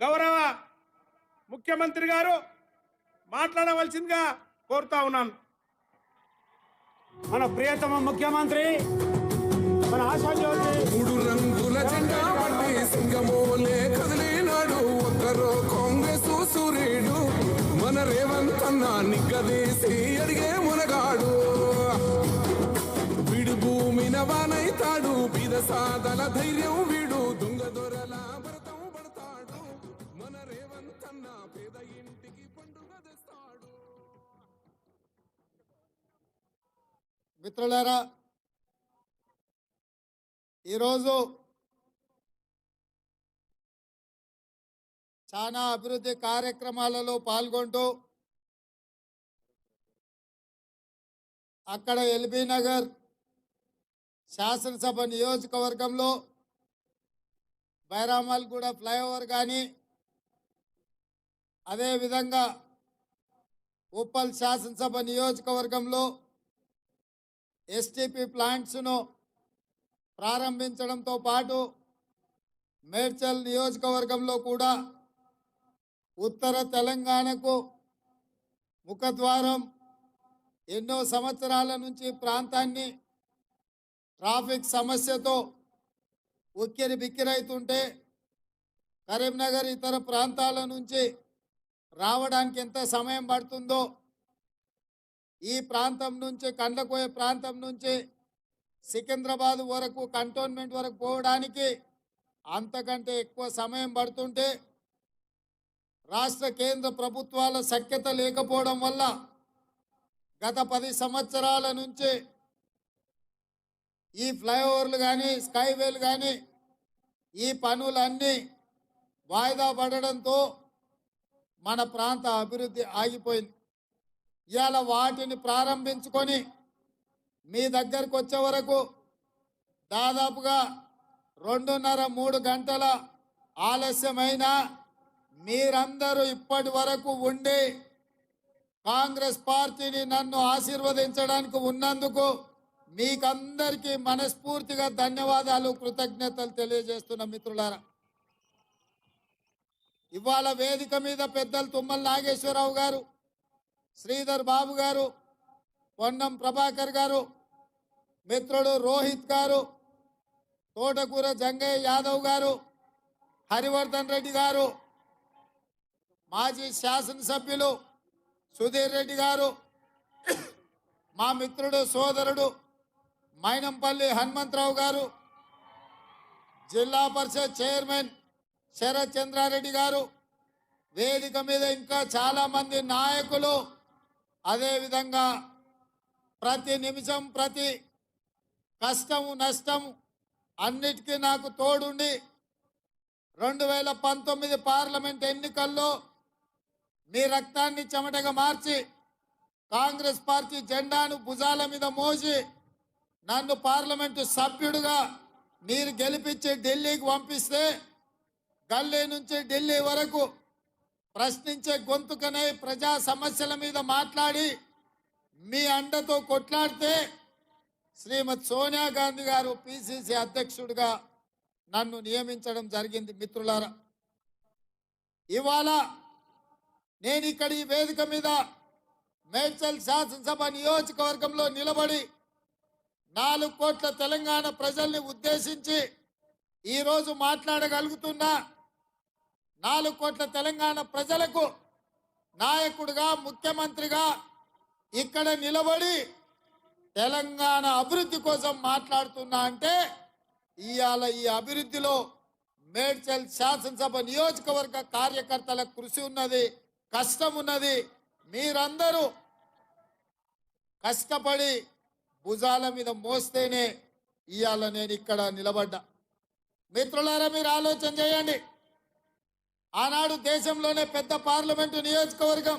గౌరవ ముఖ్యమంత్రి గారు మాట్లాడవలసిందిగా కోరుతా ఉన్నాను. మన ప్రియతమ ముఖ్యమంత్రి మన ఆశాజ్యోతి మూడు రంగుల జెండా వంటి సింగమోలే కదిలినాడు ఒక్కరో కాంగ్రెస్ సూర్యుడు మన రేవంత్ అన్న నిగ్గదీసి అడిగే మునగాడు వీడు భూమిన వానైతాడు బీద సాదల ధైర్యం వీడు దొంగ దొరల భరతం పడతాడు మన రేవంత్ అన్న పేద ఇంటికి పండుగ తెస్తాడు. మిత్రులారా, ఈరోజు చాలా అభివృద్ధి కార్యక్రమాలలో పాల్గొంటూ అక్కడ ఎల్బీ నగర్ శాసనసభ నియోజకవర్గంలో బైరామల్గూడ ఫ్లైఓవర్ కానీ అదేవిధంగా ఉప్పల్ శాసనసభ నియోజకవర్గంలో ఎస్టీపీ ప్లాంట్స్ను ప్రారంభించడంతో పాటు మేడ్చల్ నియోజకవర్గంలో కూడా ఉత్తర తెలంగాణకు ముఖద్వారం ఎన్నో సంవత్సరాల నుంచి ప్రాంతాన్ని ట్రాఫిక్ సమస్యతో ఉక్కిరి బిక్కిరైతుంటే కరీంనగర్ ఇతర ప్రాంతాల నుంచి రావడానికి ఎంత సమయం పడుతుందో ఈ ప్రాంతం నుంచి కండ్లకోయ ప్రాంతం నుంచి సికింద్రాబాద్ వరకు కంటోన్మెంట్ వరకు పోవడానికి అంతకంటే ఎక్కువ సమయం పడుతుంటే రాష్ట్ర కేంద్ర ప్రభుత్వాల సఖ్యత లేకపోవడం వల్ల గత 10 సంవత్సరాల నుంచి ఈ ఫ్లైఓవర్లు కానీ స్కైవేలు కానీ ఈ పనులన్నీ వాయిదా పడడంతో మన ప్రాంత అభివృద్ధి ఆగిపోయింది. ఇవాళ వాటిని ప్రారంభించుకొని మీ దగ్గరకు వచ్చే వరకు దాదాపుగా 2.5-3 గంటల ఆలస్యమైన మీరందరూ ఇప్పటి వరకు ఉండి కాంగ్రెస్ పార్టీని నన్ను ఆశీర్వదించడానికి ఉన్నందుకు మీకందరికీ మనస్ఫూర్తిగా ధన్యవాదాలు, కృతజ్ఞతలు తెలియజేస్తున్న మిత్రులారా. ఇవాళ వేదిక మీద పెద్దలు తుమ్మల నాగేశ్వరరావు గారు, శ్రీధర్ బాబు గారు, పొన్నం ప్రభాకర్ గారు, మిత్రుడు రోహిత్ గారు, తోటకూర జంగయ్య యాదవ్ గారు, హరివర్ధన్ రెడ్డి గారు, మాజీ శాసనసభ్యులు సుధీర్ రెడ్డి గారు, మా మిత్రుడు సోదరుడు మైనంపల్లి హనుమంతరావు గారు, జిల్లా పరిషత్ చైర్మన్ శరత్ చంద్రారెడ్డి గారు, వేదిక మీద ఇంకా చాలామంది నాయకులు, అదేవిధంగా ప్రతి నిమిషం ప్రతి కష్టము నష్టము అన్నిటికీ నాకు తోడుండి 2019 పార్లమెంట్ ఎన్నికల్లో మీ రక్తాన్ని చెమటగా మార్చి కాంగ్రెస్ పార్టీ జెండాను భుజాల మీద మోసి నన్ను పార్లమెంటు సభ్యుడిగా మీరు గెలిపించి ఢిల్లీకి పంపిస్తే గల్లీ నుంచి ఢిల్లీ వరకు ప్రశ్నించే గొంతుకనే ప్రజా సమస్యల మీద మాట్లాడి మీ అండతో కొట్లాడితే శ్రీమతి సోనియా గాంధీ గారు పిసిసి అధ్యక్షుడిగా నన్ను నియమించడం జరిగింది. మిత్రులారా, ఇవాళ నేను ఇక్కడ ఈ వేదిక మీద మేడ్చల్ శాసనసభ నియోజకవర్గంలో నిలబడి 4 కోట్ల తెలంగాణ ప్రజల్ని ఉద్దేశించి ఈరోజు మాట్లాడగలుగుతున్నా. 4 కోట్ల తెలంగాణ ప్రజలకు నాయకుడిగా, ముఖ్యమంత్రిగా ఇక్కడ నిలబడి తెలంగాణ అభివృద్ధి కోసం మాట్లాడుతున్నా అంటే ఇవాళ ఈ అభివృద్ధిలో మేడ్చల్ శాసనసభ నియోజకవర్గ కార్యకర్తల కృషి ఉన్నది, కష్టం ఉన్నది. మీరందరూ కష్టపడి భుజాల మీద మోస్తేనే ఇవాళ నేను ఇక్కడ నిలబడ్డా. మిత్రులారా, మీరు ఆలోచన చేయండి. ఆనాడు దేశంలోనే పెద్ద పార్లమెంటు నియోజకవర్గం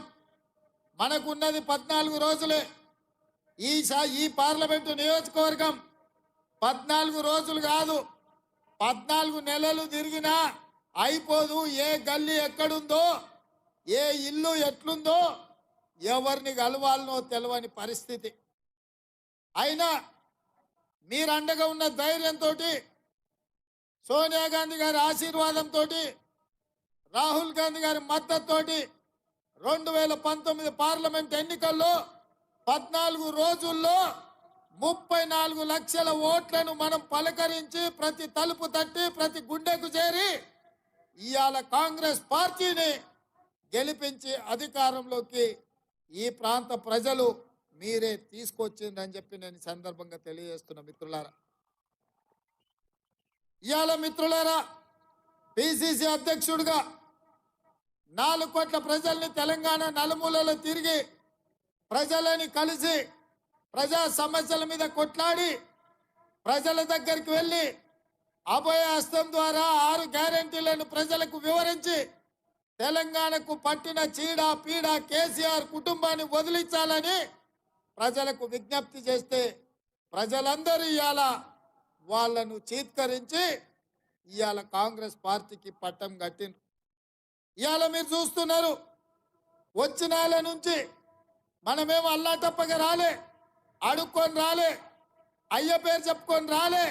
మనకున్నది 14 రోజులే. ఈ పార్లమెంటు నియోజకవర్గం 14 రోజులు కాదు, 14 నెలలు తిరిగినా అయిపోదు. ఏ గల్లీ ఎక్కడుందో, ఏ ఇల్లు ఎట్లుందో, ఎవరిని కలవాలనో తెలియని పరిస్థితి. అయినా మీరు అండగా ఉన్న ధైర్యంతో, సోనియా గాంధీ గారి ఆశీర్వాదంతో రాహుల్ గాంధీ గారి మద్దతుతోటి 2019 పార్లమెంట్ ఎన్నికల్లో 14 రోజుల్లో 34 లక్షల ఓట్లను మనం పలకరించి ప్రతి తలుపు తట్టి ప్రతి గుండెకు చేరి ఇవాళ కాంగ్రెస్ పార్టీని గెలిపించి అధికారంలోకి ఈ ప్రాంత ప్రజలు మీరే తీసుకొచ్చిందని చెప్పి నేను ఈ సందర్భంగా తెలియజేస్తున్నా మిత్రులారా. ఇవాళ మిత్రులారా పిసిసి అధ్యక్షుడిగా 4 కోట్ల ప్రజల్ని తెలంగాణ నలుమూలలో తిరిగి ప్రజలని కలిసి ప్రజా సమస్యల మీద కొట్లాడి ప్రజల దగ్గరికి వెళ్ళి అభయ హస్తం ద్వారా 6 గ్యారెంటీలను ప్రజలకు వివరించి తెలంగాణకు పట్టిన చీడ పీడ కేసీఆర్ కుటుంబాన్ని వదిలించాలని ప్రజలకు విజ్ఞప్తి చేస్తే ప్రజలందరూ ఇవాళ వాళ్ళను చీత్కరించి ఇవాళ కాంగ్రెస్ పార్టీకి పట్టం కట్టింది. ఇవాళ మీరు చూస్తున్నారు వచ్చిన నెల నుంచి మనమేమో అల్లాటప్పగా రాలే, అడుక్కొని రాలే, అయ్య పేరు చెప్పుకొని రాలే,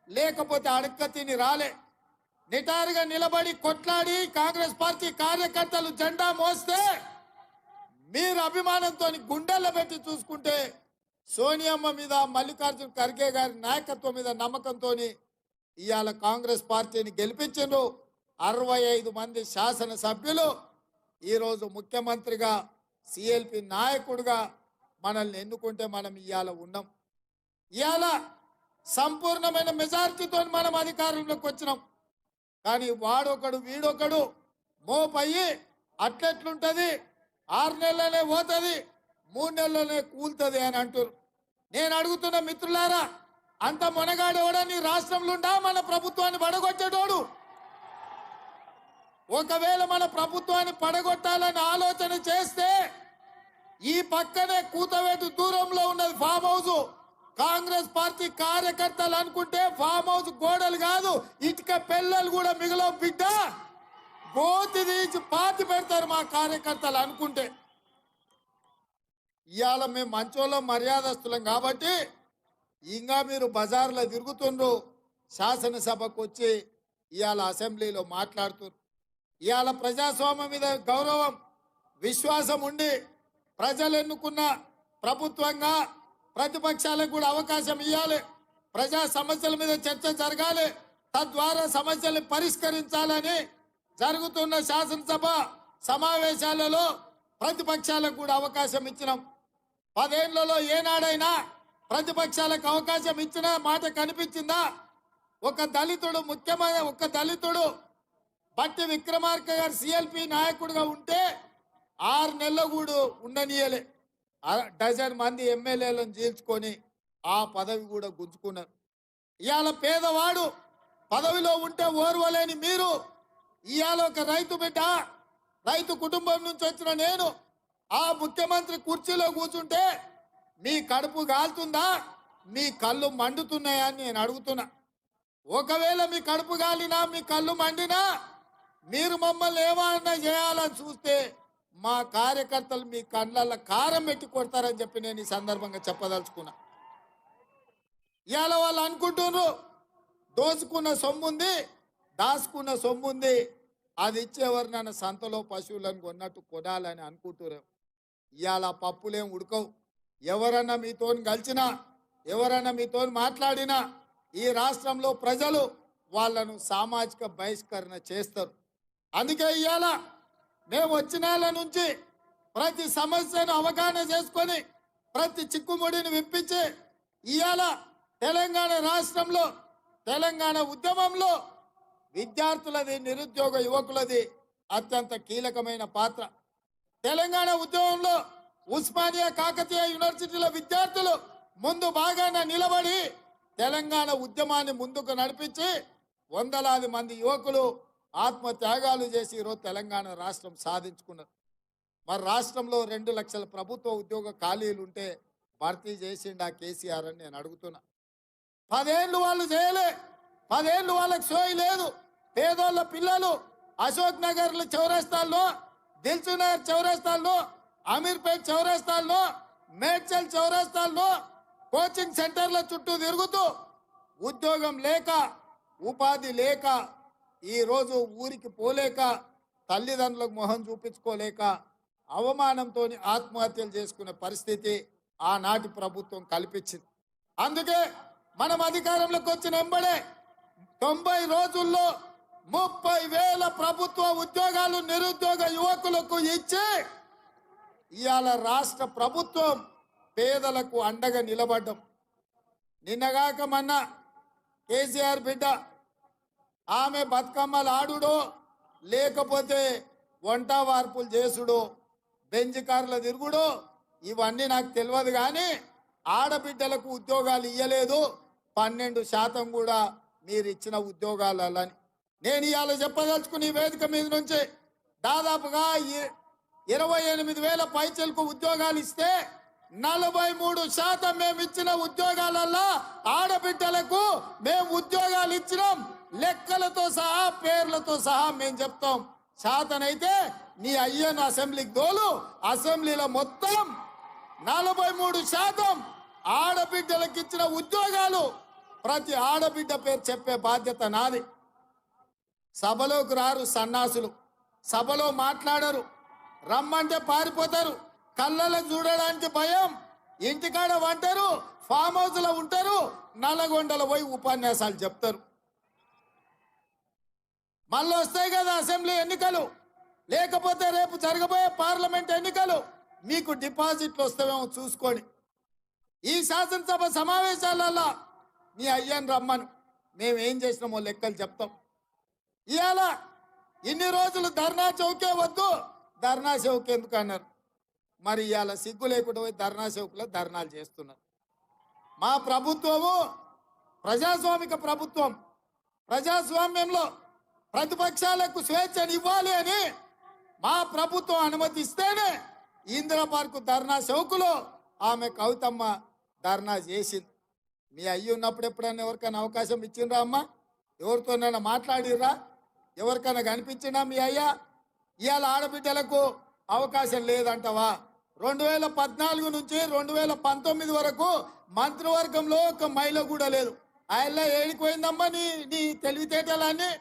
లేకపోతే అడక్క తిని రాలే. నిటారుగా నిలబడి కొట్లాడి కాంగ్రెస్ పార్టీ కార్యకర్తలు జెండా మోస్తే మీరు అభిమానంతో గుండెల్లో పెట్టి చూసుకుంటే సోనియమ్మ మీద మల్లికార్జున ఖర్గే గారి నాయకత్వం మీద నమ్మకంతో ఇవాళ కాంగ్రెస్ పార్టీని గెలిపించారు. 65 మంది శాసనసభ్యులు ఈరోజు ముఖ్యమంత్రిగా సిఎల్పి నాయకుడిగా మనల్ని ఎన్నుకుంటే మనం ఇవాళ ఉన్నాం. ఇవాళ సంపూర్ణమైన మెజారిటీతో మనం అధికారంలోకి వచ్చినాం. కానీ వాడొకడు వీడొకడు మోపయ్యి అట్లెట్లుంటది, 6 నెలలనే పోతుంది, 3 నెలలనే కూలుతుంది అని అంటారు. నేను అడుగుతున్న మిత్రులారా, అంత మొనగాడేవాడా నీ రాష్ట్రంలో ఉండా మన ప్రభుత్వాన్ని పడగొట్టేటోడు? ఒకవేళ మన ప్రభుత్వాన్ని పడగొట్టాలని ఆలోచన చేస్తే ఈ పక్కనే కూతవేటు దూరంలో ఉన్నది ఫామ్ హౌస్. కాంగ్రెస్ పార్టీ కార్యకర్తలు అనుకుంటే ఫామ్ హౌస్ గోడలు కాదు, ఇటుక పిల్లలు కూడా మిగిలవు బిడ్డ, గోతి తీసి పాతి పెడతారు మా కార్యకర్తలు అనుకుంటే. ఇవాళ మేము మంచోళ్ళం మర్యాదస్తులం కాబట్టి ఇంకా మీరు బజార్లో తిరుగుతుండ్రు, శాసనసభకు వచ్చి ఇవాళ అసెంబ్లీలో మాట్లాడుతున్నారు. ఇవాళ ప్రజాస్వామ్యం మీద గౌరవం విశ్వాసం ఉండి ప్రజలు ఎన్నుకున్న ప్రభుత్వంగా ప్రతిపక్షాలకు కూడా అవకాశం ఇవ్వాలి, ప్రజా సమస్యల మీద చర్చ జరగాలి, తద్వారా సమస్యలు పరిష్కరించాలని జరుగుతున్న శాసనసభ సమావేశాలలో ప్రతిపక్షాలకు కూడా అవకాశం ఇచ్చినాం. 10 ఏళ్లలో ఏనాడైనా ప్రతిపక్షాలకు అవకాశం ఇచ్చిన మాట కనిపించిందా? ఒక దళితుడు బట్టి విక్రమార్క గారు సిఎల్పి నాయకుడిగా ఉంటే 6 నెలలు కూడా ఉండనీయలే. 12 మంది ఎమ్మెల్యేలను జీల్చుకొని ఆ పదవి కూడా గుంజుకున్నారు. ఇవాళ పేదవాడు పదవిలో ఉంటే ఓర్వలేని మీరు ఇవాళ ఒక రైతు బిడ్డ, రైతు కుటుంబం నుంచి వచ్చిన నేను ఆ ముఖ్యమంత్రి కుర్చీలో కూర్చుంటే మీ కడుపు కాలుతుందా, మీ కళ్ళు మండుతున్నాయా అని నేను అడుగుతున్నా. ఒకవేళ మీ కడుపు కాలినా మీ కళ్ళు మండినా మీరు మమ్మల్ని ఏమన్నా చేయాలని చూస్తే మా కార్యకర్తలు మీ కళ్ళల్లో కారం పెట్టి కొడతారని చెప్పి నేను ఈ సందర్భంగా చెప్పదలుచుకున్నా. ఇవాళ వాళ్ళు అనుకుంటున్నారు దోచుకున్న సొమ్ముంది, దాచుకున్న సొమ్ముంది, అది ఇచ్చేవారు నన్ను సంతలో పశువులను కొన్నట్టు కొనాలని అనుకుంటున్నారు. ఇవాళ పప్పులేం ఉడకవు. ఎవరన్నా మీతో కలిసినా, ఎవరన్నా మీతో మాట్లాడినా ఈ రాష్ట్రంలో ప్రజలు వాళ్ళను సామాజిక బహిష్కరణ చేస్తారు. అందుకే ఇవాళ మేము వచ్చిన నెల నుంచి ప్రతి సమస్యను అవగాహన చేసుకొని ప్రతి చిక్కుముడిని విప్పించి ఇవాళ తెలంగాణ రాష్ట్రంలో తెలంగాణ ఉద్యమంలో విద్యార్థులది, నిరుద్యోగ యువకులది అత్యంత కీలకమైన పాత్ర. తెలంగాణ ఉద్యమంలో ఉస్మానియా కాకతీయ యూనివర్సిటీల విద్యార్థులు ముందు బాగానే నిలబడి తెలంగాణ ఉద్యమాన్ని ముందుకు నడిపించి వందలాది మంది యువకులు ఆత్మత్యాగాలు చేసి ఈరోజు తెలంగాణ రాష్ట్రం సాధించుకున్నారు. మరి రాష్ట్రంలో 2 లక్షల ప్రభుత్వ ఉద్యోగ ఖాళీలు ఉంటే భర్తీ చేసిండా కేసీఆర్ అని నేను అడుగుతున్నా. 10 ఏళ్ళు వాళ్ళు చేయలే, 10 ఏళ్ళు వాళ్ళకి సోయి లేదు. పేదోళ్ళ పిల్లలు అశోక్ నగర్ చౌరస్తాల్లో, దిల్సునగర్ చౌరస్తాల్లో, అమీర్పేట్ చౌరస్తాల్లో, మేడ్చల్ చౌరస్తాల్లో కోచింగ్ సెంటర్ల చుట్టూ తిరుగుతూ ఉద్యోగం లేక, ఉపాధి లేక ఈరోజు ఊరికి పోలేక తల్లిదండ్రులకు మొహం చూపించుకోలేక అవమానంతో ఆత్మహత్యలు చేసుకునే పరిస్థితి ఆనాటి ప్రభుత్వం కల్పించింది. అందుకే మనం అధికారంలోకి వచ్చిన వెంబడే 90 రోజుల్లో 30,000 ప్రభుత్వ ఉద్యోగాలు నిరుద్యోగ యువకులకు ఇచ్చి ఇవాళ రాష్ట్ర ప్రభుత్వం పేదలకు అండగా నిలబడ్డం. నిన్నగాక మొన్న కేసీఆర్ బిడ్డ ఆమె బతుకమ్మలు ఆడుడో లేకపోతే వంట వార్పులు చేసుడో బెంజ్ కార్ల తిరుగుడో ఇవన్నీ నాకు తెలియదు, కానీ ఆడబిడ్డలకు ఉద్యోగాలు ఇయ్యలేదు. 12% కూడా మీరు ఇచ్చిన ఉద్యోగాలని నేను ఇవాళ చెప్పదలుచుకుని ఈ వేదిక మీద నుంచి దాదాపుగా 28,000 పైచలకు ఉద్యోగాలు ఇస్తే 43% మేము ఇచ్చిన ఉద్యోగాలల్లో ఆడబిడ్డలకు మేము ఉద్యోగాలు ఇచ్చినాం. లెక్కలతో సహా పేర్లతో సహా మేము చెప్తాం. శాతనైతే నీ అయ్యను అసెంబ్లీకి దోలు. అసెంబ్లీలో మొత్తం 43% ఆడబిడ్డలకు ఇచ్చిన ఉద్యోగాలు ప్రతి ఆడబిడ్డ పేరు చెప్పే బాధ్యత నాది. సభలోకి రారు సన్నాసులు, సభలో మాట్లాడరు, రమ్మంటే పారిపోతారు, కళ్ళలకు చూడడానికి భయం, ఇంటికాడ వంటారు, ఫామ్ హౌస్ లో ఉంటారు, నల్లగొండలో పోయి ఉపన్యాసాలు చెప్తారు. మళ్ళీ వస్తాయి కదా అసెంబ్లీ ఎన్నికలు, లేకపోతే రేపు జరగబోయే పార్లమెంట్ ఎన్నికలు, మీకు డిపాజిట్లు వస్తావేమో చూసుకోండి. ఈ శాసనసభ సమావేశాలలో నీ అయ్యని రమ్మను, మేమేం చేసినామో లెక్కలు చెప్తాం. ఇవాళ ఇన్ని రోజులు ధర్నా చౌకే వద్దు, ధర్నా చౌక్ ఎందుకు అన్నారు. మరి ఇవాళ సిగ్గు లేకుండా పోయి ధర్నా చౌక్లో ధర్నాలు చేస్తున్నారు. మా ప్రభుత్వము ప్రజాస్వామిక ప్రభుత్వం. ప్రజాస్వామ్యంలో ప్రతిపక్షాలకు స్వేచ్ఛను ఇవ్వాలి అని మా ప్రభుత్వం అనుమతిస్తేనే ఇందిరా పార్కు ధర్నా చౌకులో ఆమె కవితమ్మ ధర్నా చేసింది. మీ అయ్యి ఉన్నప్పుడు ఎప్పుడైనా ఎవరికైనా అవకాశం ఇచ్చిండ్రా అమ్మ? ఎవరితోనైనా మాట్లాడిర్రా? ఎవరికైనా కనిపించినా మీ అయ్యా? ఇవాళ ఆడబిడ్డలకు అవకాశం లేదంటవా? 2014 నుంచి 2019 వరకు మంత్రివర్గంలో ఒక మహిళ కూడా లేదు. ఆయల్లో ఏడిపోయిందమ్మా నీ తెలివితేటలన్నీ?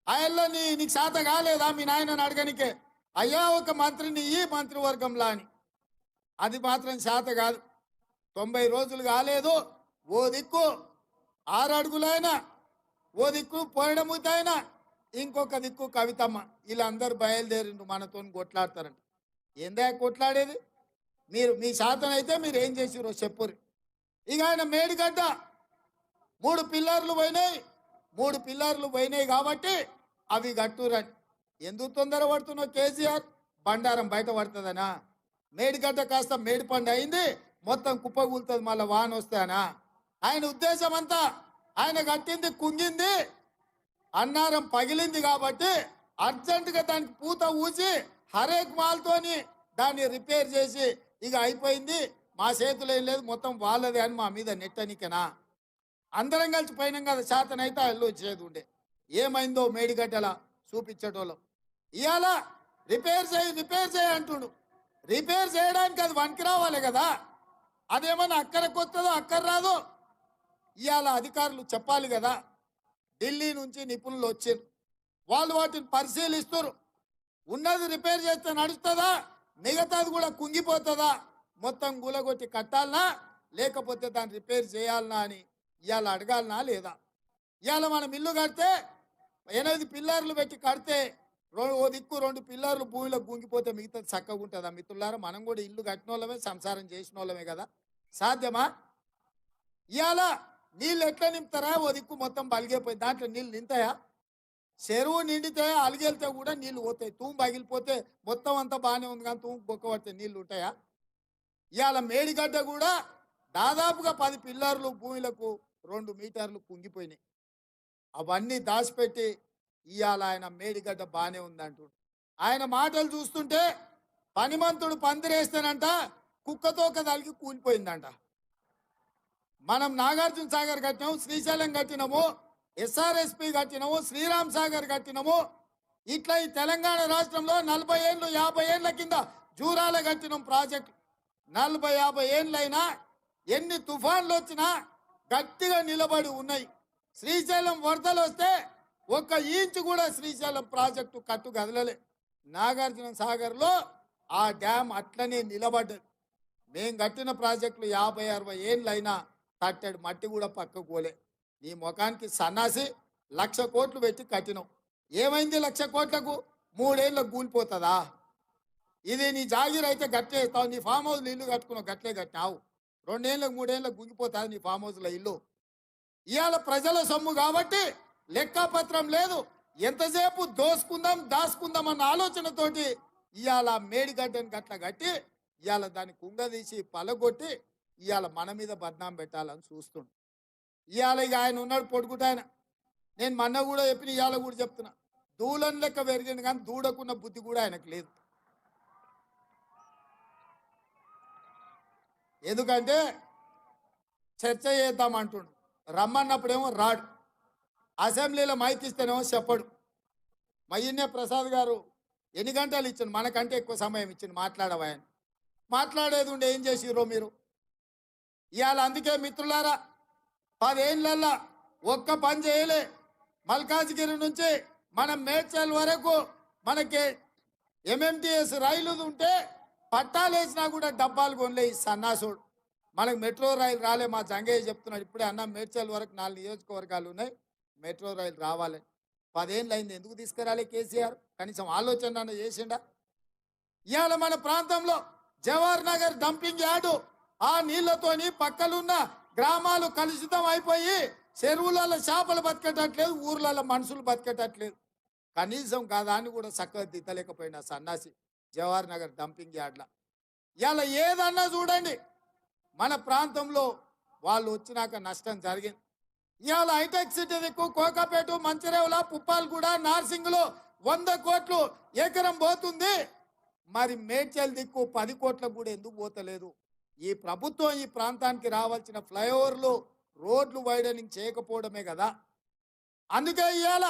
ఆయల్లో నీకు శాత కాలేదా మీ నాయనని అడగనికే? అయ్యా ఒక మంత్రిని ఈ మంత్రివర్గంలో అని. అది మాత్రం శాత కాదు. 90 రోజులు కాలేదు. ఓ దిక్కు 6 అడుగులైనా, ఓ దిక్కు పోయడముతైనా, ఇంకొక దిక్కు కవితమ్మ. వీళ్ళందరూ బయలుదేరిండు మనతో కొట్లాడతారంట. ఏందా కొట్లాడేది? మీ శాతం అయితే మీరు ఏం చేసిరో చెప్పురు. ఇక ఆయన మేడిగడ్డ 3 పిల్లర్లు పోయినాయి. 3 పిల్లర్లు పోయినాయి కాబట్టి అవి కట్టురని. ఎందుకు తొందర పడుతున్నావు కేసీఆర్? బండారం బయట పడుతుందనా? మేడిగడ్డ కాస్త మేడిపండు అయింది, మొత్తం కుప్పగూలుతుంది, మళ్ళీ వాన వస్తానా? ఆయన ఉద్దేశం అంతా ఆయన కట్టింది కుంగింది, అన్నారం పగిలింది కాబట్టి అర్జెంటుగా దానికి పూత ఊసి హరేక్ మాల్తోని దాన్ని రిపేర్ చేసి ఇక అయిపోయింది, మా చేతులు ఏం లేదు, మొత్తం వాళ్ళదే అని మా మీద నెట్టనికనా? అందరం కలిసి పోయినాం కదా, శాతనైతే అల్లు వచ్చేది ఉండే. ఏమైందో మేడిగడ్డలా చూపించటోళ్ళం. ఇవాళ రిపేర్ చేయి అంటుండు. రిపేర్ చేయడానికి అది వనికి రావాలి కదా. అదేమన్నా అక్కడికి వస్తుందో అక్కర రాదో ఇవాళ అధికారులు చెప్పాలి కదా. ఢిల్లీ నుంచి నిపుణులు వచ్చారు, వాళ్ళు వాటిని పరిశీలిస్తారు. ఉన్నది రిపేర్ చేస్తే నడుస్తుందా, మిగతాది కూడా కుంగిపోతుందా, మొత్తం గులగొట్టి కట్టాలనా లేకపోతే దాన్ని రిపేర్ చేయాలనా అని ఇవాళ అడగాలనా లేదా? ఇవాళ మనం ఇల్లు కడితే 8 పిల్లర్లు పెట్టి కడితే ఓ దిక్కు 2 పిల్లర్లు భూమిలో గుంగిపోతే మిగతాది చక్కగా ఉంటుందా? మిత్రులారా, మనం కూడా ఇల్లు కట్టిన వాళ్ళమే, సంసారం చేసిన వాళ్ళమే కదా. సాధ్యమా? ఇవాళ నీళ్ళు ఎట్లా నింపుతారా? ఓ దిక్కు మొత్తం బలిగైపోయి దాంట్లో నీళ్ళు నింతాయా? చెరువు నిండితే అలిగెళ్తే కూడా నీళ్లు పోతాయి. తూము పగిలిపోతే మొత్తం అంతా బాగానే ఉంది కానీ తూము బొక్క పడితే నీళ్లు ఉంటాయా? ఇవాళ మేడిగడ్డ కూడా దాదాపుగా 10 పిల్లర్లు భూమిలకు 2 మీటర్లు కుంగిపోయినాయి. అవన్నీ దాచిపెట్టి ఇవాళ ఆయన మేడిగడ్డ బాగానే ఉందంటు. ఆయన మాటలు చూస్తుంటే పనిమంతుడు పందిరేస్తానంట కుక్కతో కలిగి కూలిపోయిందంట. మనం నాగార్జున సాగర్ కట్టినాము, శ్రీశైలం కట్టినాము, ఎస్ఆర్ఎస్పి కట్టినాము, శ్రీరామ్ సాగర్ కట్టినాము. ఇట్లా ఈ తెలంగాణ రాష్ట్రంలో 40 ఏళ్ళు 50 ఏళ్ల కింద జూరాల కట్టినాం ప్రాజెక్టు. 40-50 ఏళ్ళైనా ఎన్ని తుఫాన్లు వచ్చినా గట్టిగా నిలబడి ఉన్నాయి. శ్రీశైలం వరదలు వస్తే ఒక్క ఇంచు కూడా శ్రీశైలం ప్రాజెక్టు కట్టు కదలలే. నాగార్జున సాగర్లో ఆ డ్యామ్ అట్లనే నిలబడ్డది. మేం కట్టిన ప్రాజెక్టులు 50-60 ఏళ్ళు అయినా కట్టాడు మట్టి కూడా పక్కకు పోలే. నీ ముఖానికి సన్నాసి 1,00,000 కోట్లు పెట్టి కట్టినావు. ఏమైంది 1,00,000 కోట్లకు? 3 ఏళ్ళకు కూలిపోతుందా? ఇది నీ జాగీర్ అయితే గట్లే ఇస్తావు. నీ ఫామ్ హౌస్లో ఇల్లు కట్టుకున్నావు, గట్లే కట్టినావు. 2 ఏళ్ళకు 3 ఏళ్ళకు గుంగిపోతుంది నీ ఫామ్ హౌస్లో ఇల్లు. ఇవాళ ప్రజల సొమ్ము కాబట్టి లెక్కపత్రం లేదు. ఎంతసేపు దోసుకుందాం దాచుకుందాం అన్న ఆలోచనతోటి ఇవాళ మేడిగడ్డని గట్ల కట్టి ఇవాళ దాన్ని కుంగదీసి పలగొట్టి ఇవాళ మన మీద బద్నాం పెట్టాలని చూస్తుండు. ఇవాళ ఇక ఆయన ఉన్నాడు పొడుగుటాయన. నేను మొన్న కూడా చెప్పిన, ఇవాళ కూడా చెప్తున్నా, దూలం లెక్క పెరిగింది కానీ దూడకున్న బుద్ధి కూడా ఆయనకు లేదు. ఎందుకంటే చర్చ చేద్దామంటుండు, రమ్మన్నప్పుడేమో రాడు, అసెంబ్లీలో మైక్ ఇస్తేనేమో చెప్పడు. మయ్యన్నే ప్రసాద్ గారు ఎన్ని గంటలు ఇచ్చిండు, మనకంటే ఎక్కువ సమయం ఇచ్చిండు మాట్లాడవా. మాట్లాడేది ఉండే ఏం చేసిర్రో మీరు ఇవాళ. అందుకే మిత్రులారా, 10 ఏళ్ళల్లో ఒక్క పని చేయలే. మల్కాజ్గిరి నుంచి మనం మేడ్చల్ వరకు మనకి ఎంఎంటీఎస్ రైలు ఉంటే పట్టాలు వేసినా కూడా డబ్బాలు కొనలే ఈ సన్నాసుడు. మనకు మెట్రో రైలు రాలే. మా జంగయ్య చెప్తున్నాడు ఇప్పుడే, అన్న మేడ్చల్ వరకు 4 నియోజకవర్గాలు ఉన్నాయి, మెట్రో రైలు రావాలి. 10 ఏళ్ళు అయింది, ఎందుకు తీసుకురాలే కేసీఆర్? కనీసం ఆలోచన అన్న చేసిండా? ఇవాళ మన ప్రాంతంలో జవహర్ నగర్ డంపింగ్ యార్డు, ఆ నీళ్లతోని పక్కలున్న గ్రామాలు కలుషితం అయిపోయి చెరువులలో చేపలు బతికేటట్లేదు, ఊర్లలో మనుషులు బతికేటట్లేదు. కనీసం కాదాన్ని కూడా చక్కగా దిద్దలేకపోయినా సన్నాసి జవహర్ నగర్ డంపింగ్ యార్డ్ల. ఇవాళ ఏదన్నా చూడండి, మన ప్రాంతంలో వాళ్ళు వచ్చినాక నష్టం జరిగింది. ఇవాళ హైటెక్ సిటీ దిక్కు కోకాపేట, మంచిరేవుల, పుప్పాలగూడ, నార్సింగ్లో 100 కోట్లు ఎకరం పోతుంది. మరి మేడ్చల్ దిక్కు 10 కోట్లకు కూడా ఎందుకు పోతలేదు? ఈ ప్రభుత్వం ఈ ప్రాంతానికి రావాల్సిన ఫ్లైఓవర్లు, రోడ్లు వైడనింగ్ చేయకపోవడమే కదా. అందుకే ఇవాళ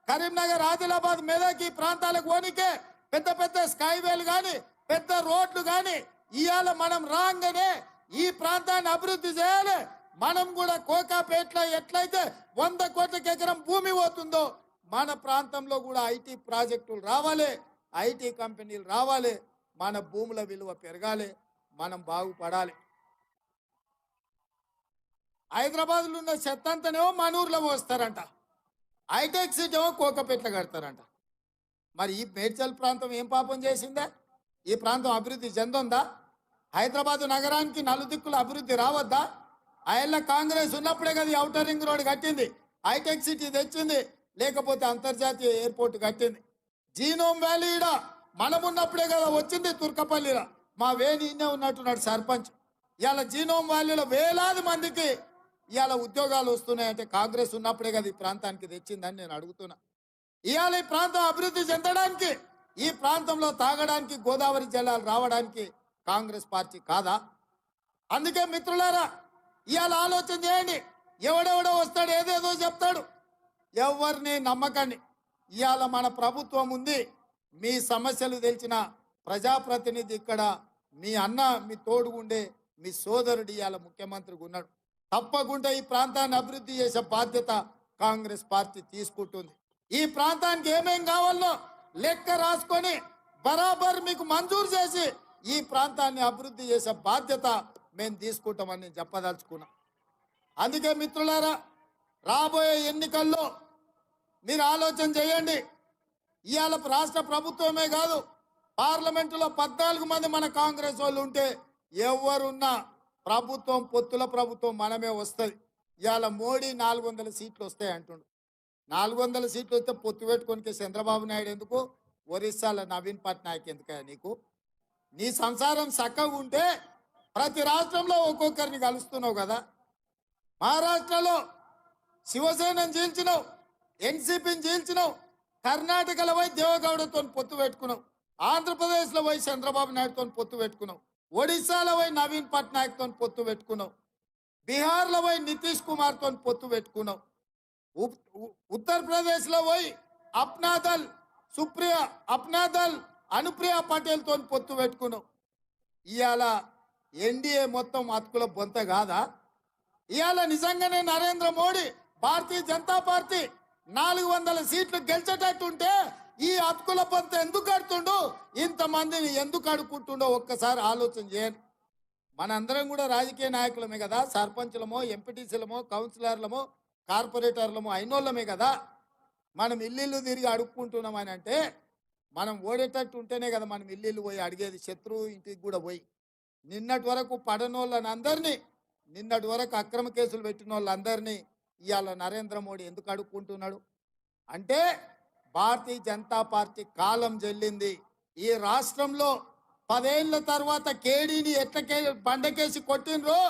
కరీంనగర్, ఆదిలాబాద్, మెదక్ ఈ ప్రాంతాలకు పోనీకే పెద్ద పెద్ద స్కైవేలు కానీ పెద్ద రోడ్లు కానీ ఇవాళ మనం రాగానే ఈ ప్రాంతాన్ని అభివృద్ధి చేయాలి. మనం కూడా కోకాపేటలో ఎట్లయితే 100 కోట్లకి ఎకరం భూమి పోతుందో మన ప్రాంతంలో కూడా ఐటీ ప్రాజెక్టులు రావాలి, ఐటీ కంపెనీలు రావాలి, మన భూముల విలువ పెరగాలి, మనం బాగుపడాలి. హైదరాబాద్లో ఉన్న చెత్త అంతనేమో మన ఊర్లో పోస్తారంట, హైటెక్ సిటీ ఏమో కోకపేటలో కడతారంట. మరి ఈ మేడ్చల్ ప్రాంతం ఏం పాపం చేసిందా? ఈ ప్రాంతం అభివృద్ధి చెందుందా? హైదరాబాద్ నగరానికి నలుదిక్కుల అభివృద్ధి రావద్దా? ఆయల్ల కాంగ్రెస్ ఉన్నప్పుడే కదా ఔటర్ రింగ్ రోడ్ కట్టింది, హైటెక్ సిటీ తెచ్చింది, లేకపోతే అంతర్జాతీయ ఎయిర్పోర్ట్ కట్టింది. జీనోమ్ వ్యాలీ ఈడ మనం ఉన్నప్పుడే కదా వచ్చింది తుర్కపల్లిలో. మా వేణి ఇన్నే ఉన్నట్టున్నాడు సర్పంచ్. ఇవాళ జీనోమ్ వ్యాలీలో వేలాది మందికి ఇవాళ ఉద్యోగాలు వస్తున్నాయంటే కాంగ్రెస్ ఉన్నప్పుడే కదా ఈ ప్రాంతానికి తెచ్చిందని నేను అడుగుతున్నా. ఇవాళ ఈ ప్రాంతం అభివృద్ధి చెందడానికి, ఈ ప్రాంతంలో తాగడానికి గోదావరి జలాలు రావడానికి కాంగ్రెస్ పార్టీ కాదా? అందుకే మిత్రులారా, ఇవాళ ఆలోచన చేయండి. ఎవడెవడో వస్తాడు, ఏదేదో చెప్తాడు, ఎవరిని నమ్మకండి. ఇవాళ మన ప్రభుత్వం ఉంది, మీ సమస్యలు తెలిసిన ప్రజాప్రతినిధి ఇక్కడ మీ అన్న, మీ తోడుగుండే మీ సోదరుడు ఇవాళ ముఖ్యమంత్రిగా ఉన్నాడు. తప్పకుండా ఈ ప్రాంతాన్ని అభివృద్ధి చేసే బాధ్యత కాంగ్రెస్ పార్టీ తీసుకుంటుంది. ఈ ప్రాంతానికి ఏమేం కావాలో లెక్క రాసుకొని బరాబర్ మీకు మంజూరు చేసి ఈ ప్రాంతాన్ని అభివృద్ధి చేసే బాధ్యత మేము తీసుకుంటామని నేను చెప్పదలుచుకున్నా. అందుకే మిత్రులారా, రాబోయే ఎన్నికల్లో మీరు ఆలోచన చేయండి. ఇవాళ రాష్ట్ర ప్రభుత్వమే కాదు, పార్లమెంటులో 14 మంది మన కాంగ్రెస్ వాళ్ళు ఉంటే ఎవరున్నా ప్రభుత్వం, పొత్తుల ప్రభుత్వం మనమే వస్తుంది. ఇవాళ మోడీ 400 సీట్లు వస్తాయి అంటుండు. 400 సీట్లు వస్తే పొత్తు పెట్టుకోనికి చంద్రబాబు నాయుడు ఎందుకు? ఒరిస్సాలో నవీన్ పట్నాయక్ ఎందుకయ్యా నీకు? నీ సంసారం చక్కగా ఉంటే ప్రతి రాష్ట్రంలో ఒక్కొక్కరిని కలుస్తున్నావు కదా. మహారాష్ట్రలో శివసేనని చీల్చినావు, ఎన్సీపీని చీల్చినావు, కర్ణాటకలో పోయి దేవగౌడతో పొత్తు పెట్టుకున్నావు, ఆంధ్రప్రదేశ్లో పోయి చంద్రబాబు నాయుడుతో పొత్తు పెట్టుకున్నావు, ఒడిశాలో పోయి నవీన్ పట్నాయక్తో పొత్తు పెట్టుకున్నావు, బీహార్లో పోయి నితీష్ కుమార్తో పొత్తు పెట్టుకున్నావు, ఉత్తరప్రదేశ్లో పోయి అప్నాదల్ అనుప్రియ పటేల్తో పొత్తు పెట్టుకున్నావు. ఇవాళ ఎన్డీఏ మొత్తం అతుకుల బొంత కాదా? ఇవాళ నిజంగానే నరేంద్ర మోడీ, భారతీయ జనతా పార్టీ 400 సీట్లు గెలిచేటట్టుంటే ఈ అతుకుల పంత ఎందుకు కడుతుండు, ఇంతమందిని ఎందుకు అడుక్కుంటుండో ఒక్కసారి ఆలోచన చేయండి. మనందరం కూడా రాజకీయ నాయకులమే కదా, సర్పంచులమో ఎంపీటీసీలమో కౌన్సిలర్లమో కార్పొరేటర్లమో అయినోళ్ళమే కదా. మనం ఇల్లు తిరిగి అడుక్కుంటున్నామని అంటే మనం ఓడేటట్టు ఉంటేనే కదా మనం ఇల్లు పోయి అడిగేది, శత్రువు ఇంటికి కూడా పోయి. నిన్నటి వరకు పడనోళ్ళని అందరినీ, నిన్నటి వరకు అక్రమ కేసులు పెట్టిన వాళ్ళందరినీ ఇవాళ నరేంద్ర మోడీ ఎందుకు అడుక్కుంటున్నాడు అంటే భారతీయ జనతా పార్టీ కాలం చెల్లింది. ఈ రాష్ట్రంలో 10 ఏళ్ల తర్వాత కేడీని ఎట్లకే బండకేసి కొట్టినరో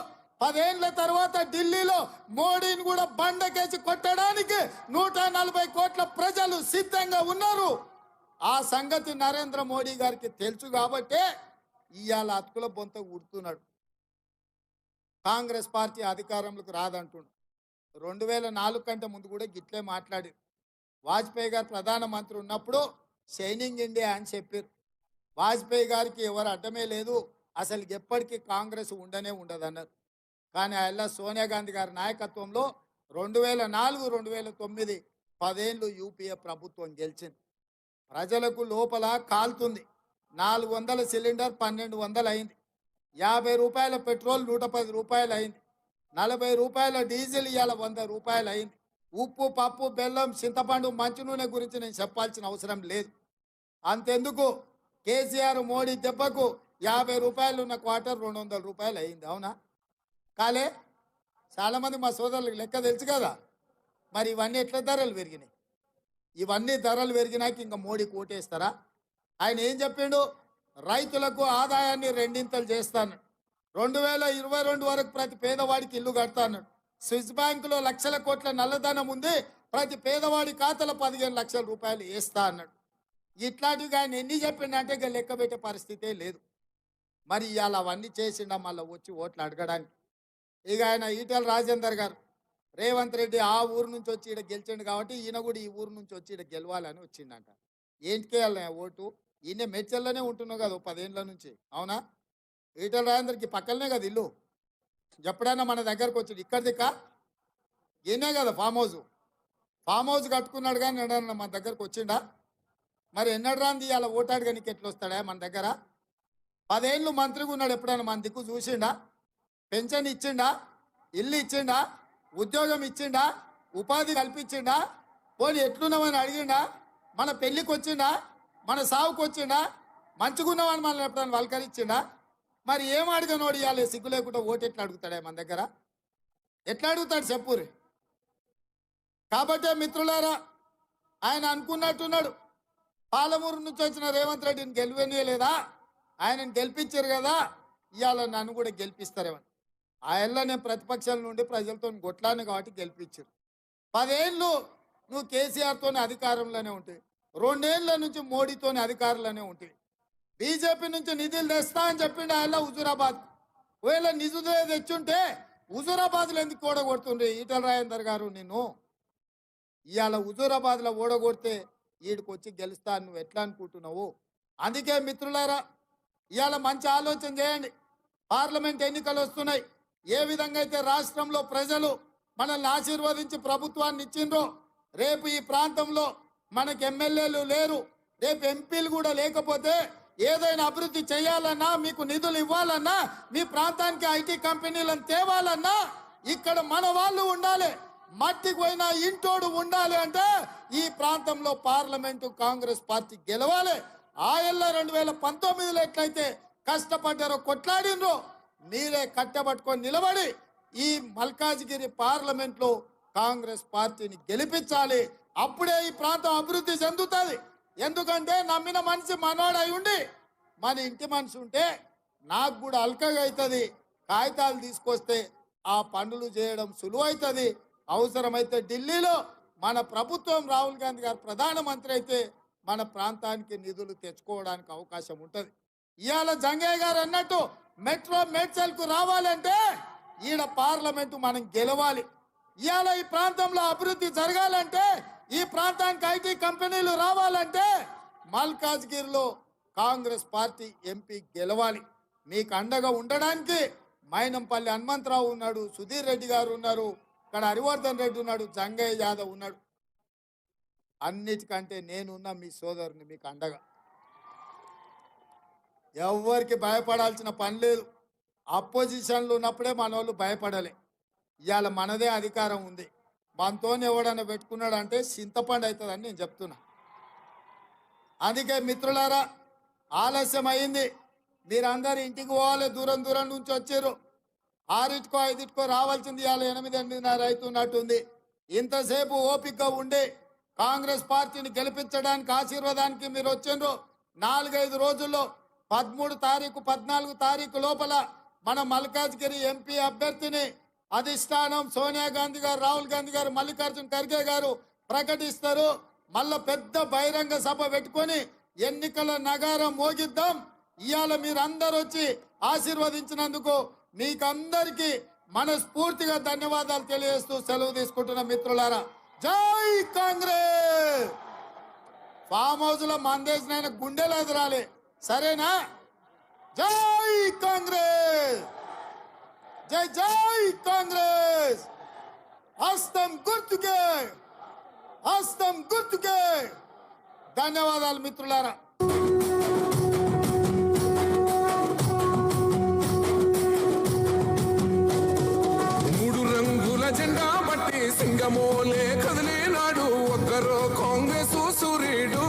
10 ఏళ్ల తర్వాత ఢిల్లీలో మోడీని కూడా బండకేసి కొట్టడానికి 140 కోట్ల ప్రజలు సిద్ధంగా ఉన్నారు. ఆ సంగతి నరేంద్ర మోడీ గారికి తెలుసు కాబట్టే ఇవాళ అతుకుల బొంత ఉడుతున్నాడు. కాంగ్రెస్ పార్టీ అధికారంలోకి రాదంటుండు. 2004 కంటే ముందు కూడా గిట్లే మాట్లాడి, వాజ్పేయి గారు ప్రధానమంత్రి ఉన్నప్పుడు షైనింగ్ ఇండియా అని చెప్పారు. వాజ్పేయి గారికి ఎవరు అడ్డమే లేదు, అసలు ఎప్పటికీ కాంగ్రెస్ ఉండనే ఉండదన్నారు. కానీ అలా సోనియా గాంధీ గారి నాయకత్వంలో 2004, 2009 10 ఏళ్ళు యూపీఏ ప్రభుత్వం గెలిచింది. ప్రజలకు లోపల కాలుతుంది. 400 సిలిండర్ 1200 అయింది. 50 రూపాయల పెట్రోల్ 110 రూపాయలు అయింది. 40 రూపాయల డీజిల్ ఇవాళ 100 రూపాయలు అయింది. ఉప్పు, పప్పు, బెల్లం, చింతపండు, మంచి నూనె గురించి నేను చెప్పాల్సిన అవసరం లేదు. అంతెందుకు, కేసీఆర్ మోడీ దెబ్బకు 50 రూపాయలు ఉన్న క్వార్టర్ 200 రూపాయలు అయింది. అవునా కాలే? చాలామంది మా సోదరులకు లెక్క తెలుసు కదా. మరి ఇవన్నీ ఎట్లా ధరలు పెరిగినాయి? ఇవన్నీ ధరలు పెరిగినాక ఇంకా మోడీకి ఓటేస్తారా? ఆయన ఏం చెప్పిండు, రైతులకు ఆదాయాన్ని 2 చేస్తాను, 2022 వరకు ప్రతి పేదవాడికి ఇల్లు కడతాను, స్విస్ బ్యాంకులో లక్షల కోట్ల నల్లధనం ఉంది, ప్రతి పేదవాడి ఖాతాలో 15 లక్షల రూపాయలు వేస్తా అన్నాడు. ఇట్లాంటివి ఆయన ఎన్ని చెప్పిండంటే ఇక లెక్క పెట్టే పరిస్థితే లేదు. మరి ఇవాళ అవన్నీ చేసిండా మళ్ళీ వచ్చి ఓట్లు అడగడానికి? ఇక ఆయన ఈటెల రాజేందర్ గారు, రేవంత్ రెడ్డి ఆ ఊరు నుంచి వచ్చి ఇక్కడ గెలిచిండు కాబట్టి ఈయన కూడా ఈ ఊరు నుంచి వచ్చి ఇక్కడ గెలవాలని వచ్చిండంట. ఏంటికే వెళ్ళిన ఓటు? ఈయన మెడ్చల్లోనే ఉంటున్నావు కదా 10 ఏళ్ళ నుంచి. అవునా? ఈటెల రాజేందర్కి పక్కనే కదా ఇల్లు. ఎప్పుడైనా మన దగ్గరకు వచ్చాడు? ఇక్కడ దిక్క ఈయనే కదా ఫామ్ హౌస్ కట్టుకున్నాడు. కానీ ఎన్నడన్నా మన దగ్గరకు వచ్చిండా? మరి ఎన్నడు రాంది ఇవాళ ఓటాడుగా నీకు ఎట్లా వస్తాడా మన దగ్గర? 10 ఏళ్ళు మంత్రిగా ఉన్నాడు, ఎప్పుడైనా మన దిక్కు చూసిండా? పెన్షన్ ఇచ్చిండా? ఇల్లు ఇచ్చిండా? ఉద్యోగం ఇచ్చిండా? ఉపాధి కల్పించిండా? పోనీ ఎట్లున్నామని అడిగిండా? మన పెళ్ళికి వచ్చిండా? మన సావుకు వచ్చిండా? మంచిగున్నామని మనల్ని ఎప్పుడైనా వల్కరించిండా? మరి ఏం అడగనోడు ఇవ్వాలి సిగ్గు లేకుండా ఓటు ఎట్లా అడుగుతాడా మన దగ్గర? ఎట్లా అడుగుతాడు చెప్పురి? కాబట్టే మిత్రులారా, ఆయన అనుకున్నట్టున్నాడు, పాలమూరు నుంచి వచ్చిన రేవంత్ రెడ్డిని గెలివనీయలేదా, ఆయనను గెలిపించారు కదా, ఇవాళ నన్ను కూడా గెలిపిస్తారేమని. ఆయనలో నేను ప్రతిపక్షాల నుండి ప్రజలతో కొట్లాను కాబట్టి గెలిపించారు. 10 ఏళ్ళు నువ్వు కేసీఆర్తో అధికారంలోనే ఉంటాయి, 2 ఏళ్ళ నుంచి మోడీతోనే అధికారంలోనే ఉంటాయి. బీజేపీ నుంచి నిధులు తెస్తా అని చెప్పిండు ఆయన హుజూరాబాద్. ఒకవేళ నిధులు తెచ్చుంటే హుజూరాబాద్లో ఎందుకు ఓడగొడుతుండ్రి ఈటెల రాజేందర్ గారు? నిన్ను ఇవాళ హుజూరాబాద్లో ఓడగొడితే ఈడికి వచ్చి గెలుస్తా నువ్వు ఎట్లా అనుకుంటున్నావు? అందుకే మిత్రులారా, ఇవాళ మంచి ఆలోచన చేయండి. పార్లమెంట్ ఎన్నికలు వస్తున్నాయి. ఏ విధంగా అయితే రాష్ట్రంలో ప్రజలు మనల్ని ఆశీర్వదించి ప్రభుత్వాన్ని ఇచ్చిండ్రో, రేపు ఈ ప్రాంతంలో మనకు ఎమ్మెల్యేలు లేరు, రేపు ఎంపీలు కూడా లేకపోతే ఏదైనా అభివృద్ధి చేయాలన్నా, మీకు నిధులు ఇవ్వాలన్నా, మీ ప్రాంతానికి ఐటీ కంపెనీలను తేవాలన్నా ఇక్కడ మన వాళ్ళు ఉండాలి. మట్టికి పోయినా ఇంటోడు ఉండాలి అంటే ఈ ప్రాంతంలో పార్లమెంటు కాంగ్రెస్ పార్టీ గెలవాలి. ఆయల్ల 2019లో ఎట్లయితే కష్టపడ్డారో, కొట్లాడినరో, మీరే కట్టబట్టుకొని నిలబడి ఈ మల్కాజ్గిరి పార్లమెంట్లో కాంగ్రెస్ పార్టీని గెలిపించాలి. అప్పుడే ఈ ప్రాంతం అభివృద్ధి చెందుతుంది. ఎందుకంటే నమ్మిన మనిషి మనోడై ఉండి మన ఇంటి మనిషి ఉంటే నాకు కూడా అల్కగా అవుతుంది. కాగితాలు తీసుకొస్తే ఆ పనులు చేయడం సులువైతుంది. అవసరమైతే ఢిల్లీలో మన ప్రభుత్వం రాహుల్ గాంధీ గారు ప్రధానమంత్రి అయితే మన ప్రాంతానికి నిధులు తెచ్చుకోవడానికి అవకాశం ఉంటుంది. ఇవాళ జంగయ్య గారు అన్నట్టు మెట్రో మేడ్చల్కు రావాలంటే ఈడ పార్లమెంటు మనం గెలవాలి. ఇవాళ ఈ ప్రాంతంలో అభివృద్ధి జరగాలంటే, ఈ ప్రాంతానికి ఐటీ కంపెనీలు రావాలంటే మల్కాజ్గిరిలో కాంగ్రెస్ పార్టీ ఎంపీ గెలవాలి. మీకు అండగా ఉండడానికి మైనంపల్లి హనుమంతరావు ఉన్నాడు, సుధీర్ రెడ్డి గారు ఉన్నారు, ఇక్కడ హరివర్ధన్ రెడ్డి ఉన్నాడు, జంగయ్య యాదవ్ ఉన్నాడు. అన్నిటికంటే నేనున్న మీ సోదరుని మీకు అండగా. ఎవరికి భయపడాల్సిన పని లేదు. అపోజిషన్లో ఉన్నప్పుడే మన వాళ్ళు భయపడలే. ఇవాళ మనదే అధికారం ఉంది. మనతో ఎవడన్నా పెట్టుకున్నాడంటే చింతపండు అవుతుందని నేను చెప్తున్నా. అందుకే మిత్రులారా, ఆలస్యం అయింది. మీరందరూ ఇంటికి పోవాలి. దూరం దూరం నుంచి వచ్చారు. 6 5 రావాల్సింది ఇవాళ 8 8:30 అవుతున్నట్టుంది. ఇంతసేపు ఓపికగా ఉండి కాంగ్రెస్ పార్టీని గెలిపించడానికి ఆశీర్వాదానికి మీరు వచ్చిండ్రు. 4 5 రోజుల్లో 13 తారీఖు 14 తారీఖు లోపల మన మల్కాజ్గిరి ఎంపీ అభ్యర్థిని అధిష్టానం సోనియా గాంధీ గారు, రాహుల్ గాంధీ గారు, మల్లికార్జున్ ఖర్గే గారు ప్రకటిస్తారు. మళ్ళా పెద్ద బహిరంగ సభ పెట్టుకొని ఎన్నికల నగారం మోగిద్దాం. ఇవాళ మీరందరూ వచ్చి ఆశీర్వదించినందుకు మీకందరికీ మనస్ఫూర్తిగా ధన్యవాదాలు తెలియజేస్తూ సెలవు తీసుకుంటున్న మిత్రులారా, జై కాంగ్రెస్. ఫామ్ హౌస్ లో మందేసిన గుండెలు ఎదురాలి, సరేనా? జై కాంగ్రెస్, జై జై కాంగ్రెస్. హస్తం గుర్తుకే, హస్తం గుర్తుకే. ధన్యవాదాలు మిత్రులారా. జెండా బట్టి సింగమోలే కదిలినాడు ఒక్కరో కాంగ్రెస్ సూర్యుడు.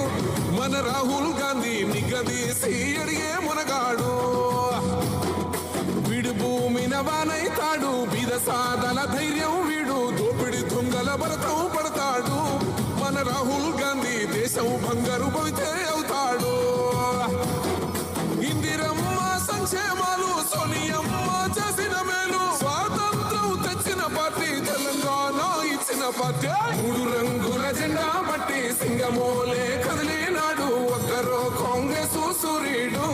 మన రాహుల్ గాంధీ నిగదీసి అడిగే మునగాడు. వీడు భూమిన వానైతాడు, బీద సాదల ధైర్యం వీడు, దోపిడి దొంగల భరతం పడతాడు. మన రాహుల్ గాంధీ దేశం బంగారు భవితే అవుతాడు. ఇందిరమ్మ సంక్షేమాలు సోనియమ్మ చేసిన మేలు, స్వాతంత్రం తెచ్చిన పార్టీ తెలంగాణ ఇచ్చిన పార్టీ. 3 రంగుల జెండా బట్టి సింగమోలే కదిలినాడు ఒక్కరో కాంగ్రెస్ సూర్యుడు.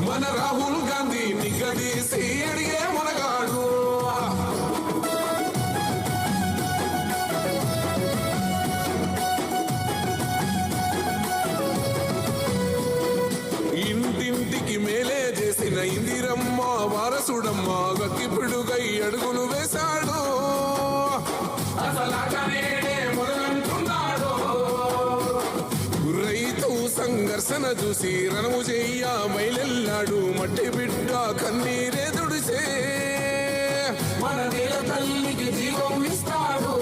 మన రాహుల్ గాంధీ నిగదీసి అడిగే మునగాడు. ఇంటింటికి మేలే చేసిన ఇందిరమ్మ వారసుడమ్మ గక్కిపిడుగై అడుగులు వేశాడు. రైతు సంఘర్షణ చూసి రణము చెయ్య మైలెల్లాడు. మట్టి బిడ్డ కన్నీరే దుడిసే మన నేల తల్లికి జీవం ఇస్తాడు.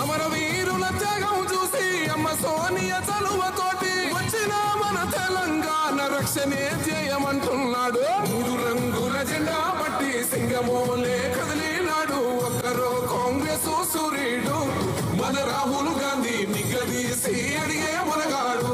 అమరవీరుల త్యాగం చూసి అమ్మ సోనియా చలువతోటి వచ్చిన మన తెలంగాణ రక్షణే చేయమంటున్నాడు. 3 రంగుల జెండా బట్టి సింగమోలే కదిలినాడు ఒక్కరో కాంగ్రెస్ సూర్యుడు. మన రాహుల్ గాంధీ నిగదీసి అడిగే మునగాడు.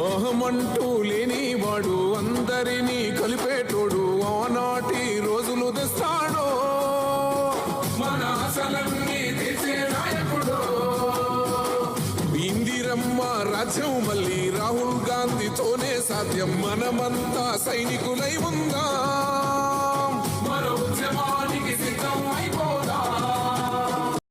ఓహమంటూ లేని వాడు అందరినీ కలిపేటోడు, ఆనాటి రోజులు తెస్తాడు. మన ఆశలన్నీ తీర్చే నాయకుడు. ఇందిరమ్మ రాజ్యం మళ్ళీ రాహుల్ గాంధీతోనే సాధ్యం. మనమంతా సైనికులై ఉందాం, మన ఉద్యమానికి